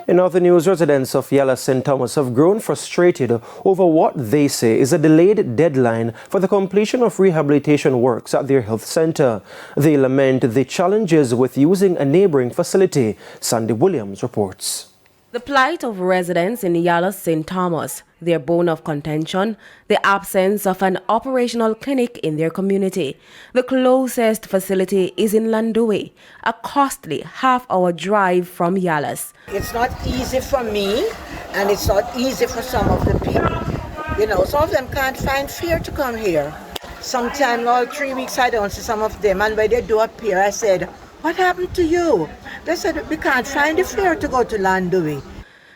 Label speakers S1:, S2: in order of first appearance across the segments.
S1: In other news, residents of Yallahs St. Thomas have grown frustrated over what they say is a delayed deadline for the completion of rehabilitation works at their health center. They lament the challenges with using a neighboring facility. Sandy Williams reports.
S2: The plight of residents in Yallahs St. Thomas, their bone of contention, the absence of an operational clinic in their community. The closest facility is in Landui, a costly half-hour drive from Yallahs.
S3: It's not easy for me, and it's not easy for some of the people. You know, some of them can't find fare to come here. Sometimes all 3 weeks I don't see some of them, and when they do appear, I said, "What happened to you?" They said, "We can't find the fare to go to Landui."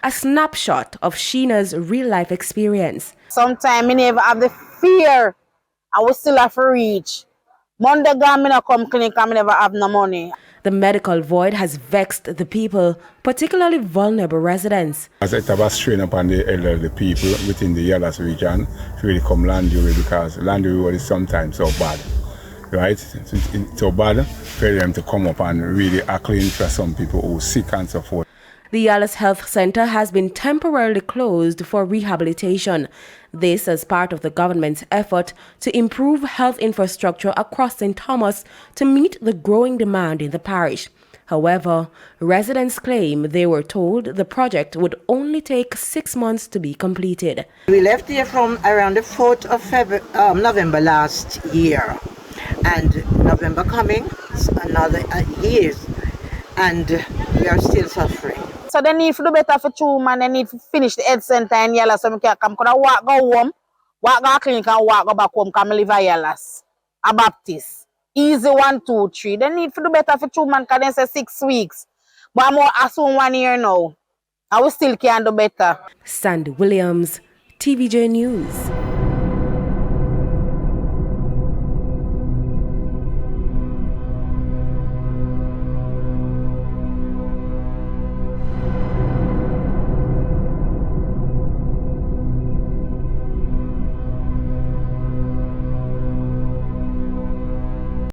S2: A snapshot of Sheena's real-life experience.
S4: Sometimes I never have the fear. I will still have to reach. Monday gone, I not come clinic, I never have no money.
S2: The medical void has vexed the people, particularly vulnerable residents.
S5: As it was strain upon the elderly people within the Yallahs region to really come Landui, because Landui is sometimes so bad. Right? It's so bad for them to come up and really clean for some people who are sick and so forth.
S2: The Yallahs Health Center has been temporarily closed for rehabilitation. This as part of the government's effort to improve health infrastructure across St. Thomas to meet the growing demand in the parish. However, residents claim they were told the project would only take 6 months to be completed.
S3: We left here from around the 4th of November last year. And November coming, another year, and we are still suffering.
S4: So they need to do better for 2 months. They need to finish the health center in Yallahs so I can come. Could I walk go home, walk go clinic and walk go back home, come live at Yallahs. A Baptist. Easy 1, 2, 3. They need to do better for 2 months because they say 6 weeks. But I'm more assume 1 year now. I will still can do better.
S2: Sandy Williams, TVJ News.